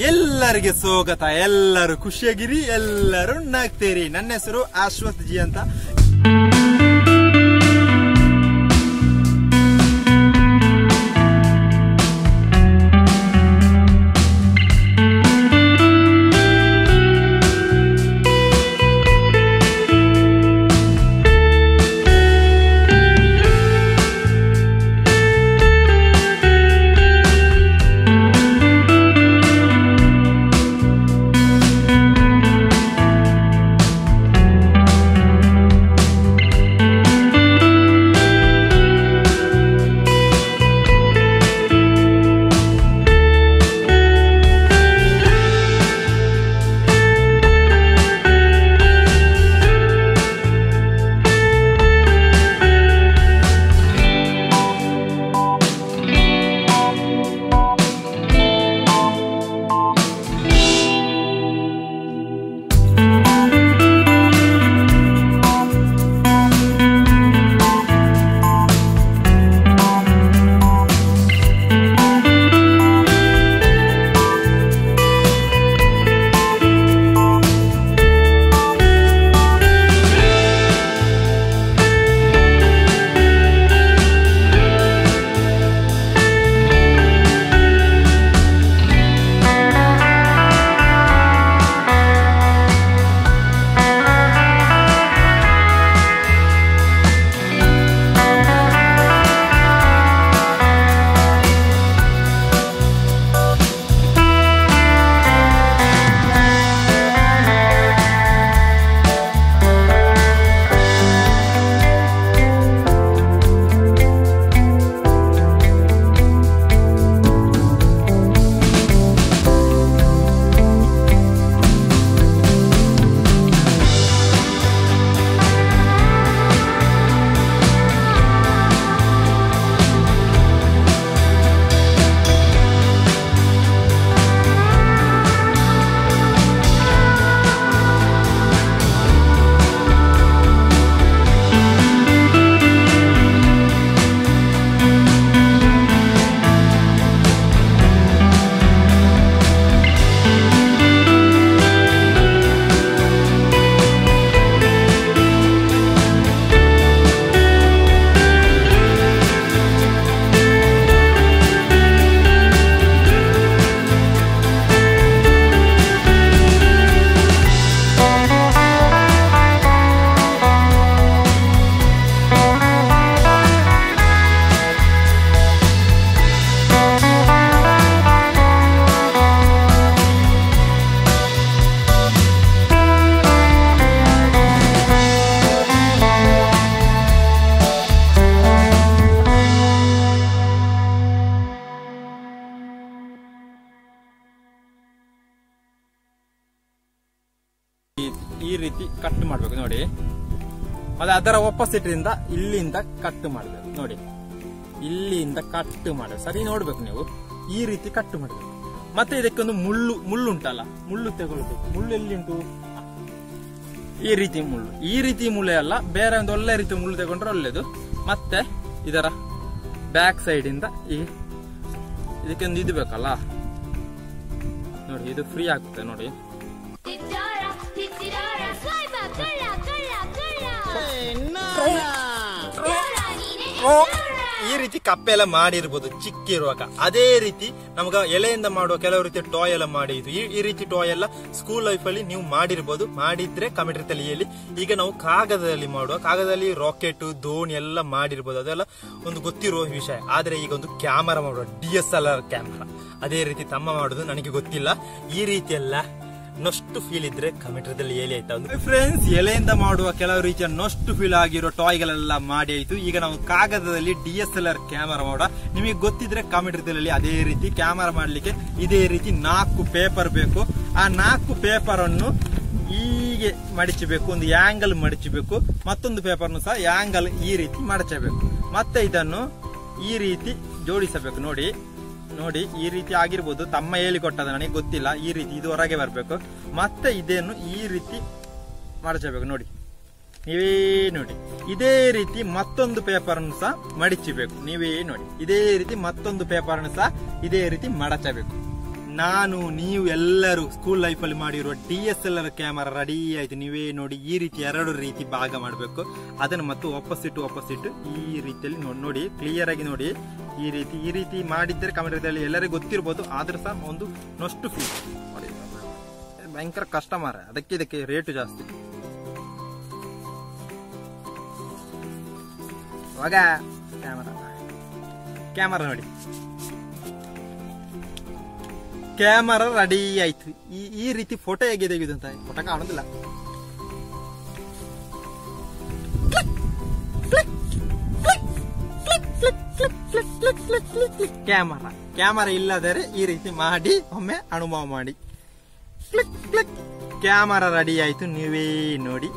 ಎಲ್ಲರಿಗೆ ಸ್ವಾಗತ. ಎಲ್ಲರೂ ಖುಷಿಯಾಗಿರಿ, ಎಲ್ಲರೂ ನಗ್ತೀರಿ. ನನ್ನ ಹೆಸರು ಅಶ್ವಥ್ ಜಿ ಅಂತ. ಈ ರೀತಿ ಕಟ್ ಮಾಡ್ಬೇಕು ನೋಡಿ. ಮತ್ತೆ ಅದರ ಆಪೋಸಿಟ್ ಇಂದ ಇಲ್ಲಿಂದ ಕಟ್ ಮಾಡಬೇಕು ನೋಡಿ. ಇಲ್ಲಿಂದ ಕಟ್ ಮಾಡಬೇಕು, ಸರಿ ನೋಡ್ಬೇಕು ನೀವು. ಈ ರೀತಿ ಕಟ್ ಮಾಡಬೇಕು. ಮತ್ತೆ ಇದಕ್ಕೊಂದು ಮುಳ್ಳು ಉಂಟಲ್ಲ, ಮುಳ್ಳು ತಗೊಳ್ಬೇಕು. ಮುಳ್ಳು ಎಲ್ಲಿಂಟು? ಈ ರೀತಿ ಮುಳ್ಳು. ಈ ರೀತಿ ಮುಳ್ಳೆ ಅಲ್ಲ, ಬೇರೆ ಒಂದು ಒಳ್ಳೆ ರೀತಿ ಮುಳ್ಳು ತಗೊಂಡ್ರೆ ಒಳ್ಳೇದು. ಮತ್ತೆ ಇದರ ಬ್ಯಾಕ್ ಸೈಡ್ ಇಂದ ಇದಕ್ಕೊಂದು ಇದು ಬೇಕಲ್ಲ ನೋಡಿ, ಇದು ಫ್ರೀ ಆಗುತ್ತೆ ನೋಡಿ. ಈ ರೀತಿ ಕಪ್ಪೆ ಎಲ್ಲ ಮಾಡಿರ್ಬೋದು ಚಿಕ್ಕಿರುವಾಗ. ಅದೇ ರೀತಿ ನಮ್ಗ ಎಲೆಯಿಂದ ಮಾಡುವ ಕೆಲವು ರೀತಿಯ ಟಾಯ್ ಎಲ್ಲ ಮಾಡಿದ್ದು. ಈ ರೀತಿ ಟಾಯ್ ಎಲ್ಲ ಸ್ಕೂಲ್ ಲೈಫ್ ಅಲ್ಲಿ ನೀವು ಮಾಡಿರ್ಬೋದು. ಮಾಡಿದ್ರೆ ಕಮೆಂಟ್ ತಿಳಿಯಲಿ. ಈಗ ನಾವು ಕಾಗದದಲ್ಲಿ ಮಾಡುವ, ಕಾಗದದಲ್ಲಿ ರಾಕೆಟ್ ದೋಣಿ ಎಲ್ಲ ಮಾಡಿರ್ಬೋದು. ಅದೆಲ್ಲ ಒಂದು ಗೊತ್ತಿರುವ ವಿಷಯ. ಆದ್ರೆ ಈಗ ಒಂದು ಕ್ಯಾಮರಾ ಮಾಡುವ, DSLR ಕ್ಯಾಮರಾ. ಅದೇ ರೀತಿ ತಮ್ಮ ಮಾಡುದು ನನಗೆ ಗೊತ್ತಿಲ್ಲ. ಈ ರೀತಿ ಎಲ್ಲ ನೊಷ್ಟು ಫೀಲ್ ಇದ್ರೆ ಕಮೆಂಟ್ ಹೇಳಿ ಆಯ್ತಾ. ಫ್ರೆಂಡ್ಸ್, ಎಲೆಯಿಂದ ಮಾಡುವ ಕೆಲವು ರೀತಿಯ ನೊಷ್ಟು ಫೀಲ್ ಆಗಿರೋ ಟಾಯ್ಗಳೆಲ್ಲ ಮಾಡಿ ಆಯ್ತು. ಈಗ ನಾವು ಕಾಗದದಲ್ಲಿ DSLR ಕ್ಯಾಮರಾ ಮಾಡುವ. ನಿಮಗೆ ಗೊತ್ತಿದ್ರೆ ಕಮೆಂಟ್ ಹೇಳಿ. ಅದೇ ರೀತಿ ಕ್ಯಾಮರಾ ಮಾಡ್ಲಿಕ್ಕೆ ಇದೇ ರೀತಿ 4 ಪೇಪರ್ ಬೇಕು. ಆ 4 ಪೇಪರ್ ಅನ್ನು ಹೀಗೆ ಮಡಚಬೇಕು, ಒಂದು ಆಂಗಲ್ ಮಡಚಬೇಕು. ಮತ್ತೊಂದು ಪೇಪರ್ನು ಸಹ ಆಂಗಲ್ ಈ ರೀತಿ ಮಡಚಬೇಕು. ಮತ್ತೆ ಇದನ್ನು ಈ ರೀತಿ ಜೋಡಿಸಬೇಕು ನೋಡಿ. ನೋಡಿ ಈ ರೀತಿ ಆಗಿರ್ಬೋದು, ತಮ್ಮ ಹೇಳಿಕೊಟ್ಟದ ನನಗೆ ಗೊತ್ತಿಲ್ಲ. ಈ ರೀತಿ ಇದು ಹೊರಗೆ ಬರಬೇಕು, ಮತ್ತೆ ಇದನ್ನು ಈ ರೀತಿ ಮಡಚಬೇಕು. ನೋಡಿ ನೀವೇ ನೋಡಿ, ಇದೇ ರೀತಿ ಮತ್ತೊಂದು ಪೇಪರ್ ಅನ್ನು ಸಹ ಮಡಚಬೇಕು. ನೀವೇ ನೋಡಿ, ಇದೇ ರೀತಿ ಮತ್ತೊಂದು ಪೇಪರ್ ಅನ್ನು ಸಹ ಇದೇ ರೀತಿ ಮಡಚಬೇಕು. ನಾನು ನೀವು ಎಲ್ಲರೂ ಸ್ಕೂಲ್ ಲೈಫ್ ಅಲ್ಲಿ ಮಾಡಿರುವ DSLR ಕ್ಯಾಮರಾ ರೆಡಿ ಆಯ್ತು. ನೀವೇ ನೋಡಿ, ಈ ರೀತಿ 2 ರೀತಿ ಭಾಗ ಮಾಡಬೇಕು. ಅದನ್ನು ಮತ್ತು ಒಪ್ಪಸಿಟ್ಟು ಈ ರೀತಿಯಲ್ಲಿ ನೋಡಿ, ಕ್ಲಿಯರ್ ಆಗಿ ನೋಡಿ. ಈ ರೀತಿ ಮಾಡಿದ್ರೆ ಕಮೆಂಟ್ ಎಲ್ಲರಿಗೂ ಗೊತ್ತಿರ್ಬೋದು, ಆದ್ರೂ ಸಹ ಒಂದು ನಷ್ಟು ಫೀಲ್ ನೋಡಿ. ಭಯಂಕರ ಕಷ್ಟ ಮಾರ, ಇದಕ್ಕೆ ರೇಟು ಜಾಸ್ತಿ. ಇವಾಗ ಕ್ಯಾಮರಾ ನೋಡಿ, ಕ್ಯಾಮರಾ ರೆಡಿ ಆಯ್ತು. ಈ ರೀತಿ ಫೋಟೋ ಹೇಗೆ ತೆಗೆದು ಅಂತ ಫೋಟೋ ಕಾಣೋದಿಲ್ಲ. ಕ್ಯಾಮರಾ ಇಲ್ಲದರೆ ಈ ರೀತಿ ಮಾಡಿ ಒಮ್ಮೆ ಅನುಭವ ಮಾಡಿ. ಕ್ಯಾಮರಾ ರೆಡಿ ಆಯ್ತು, ನೀವೇ ನೋಡಿ.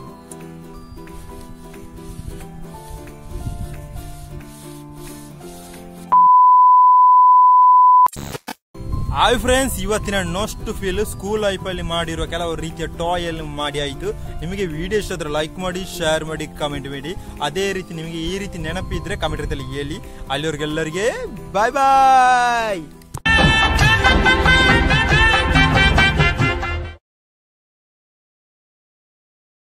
ಹಾಯ್ ಫ್ರೆಂಡ್ಸ್, ಇವತ್ತಿನ ನೊಸ್ಟ್ ಫೀಲ್ ಸ್ಕೂಲ್ ಲೈಫ್ ಅಲ್ಲಿ ಮಾಡಿರುವ ಕೆಲವು ರೀತಿಯ ಟಾಯ್ ಅಲ್ಲಿ ಮಾಡಿ ಆಯ್ತು. ನಿಮಗೆ ವಿಡಿಯೋ ಇಷ್ಟ ಆದ್ರೆ ಲೈಕ್ ಮಾಡಿ, ಶೇರ್ ಮಾಡಿ, ಕಮೆಂಟ್ ಮಾಡಿ. ಅದೇ ರೀತಿ ನಿಮಗೆ ಈ ರೀತಿ ನೆನಪಿದ್ರೆ ಕಮೆಂಟ್ ರೀತಿಯಲ್ಲಿ ಹೇಳಿ. ಅಲ್ಲಿವರೆಗೆಲ್ಲರಿಗೆ ಬಾಯ್ ಬಾಯ್.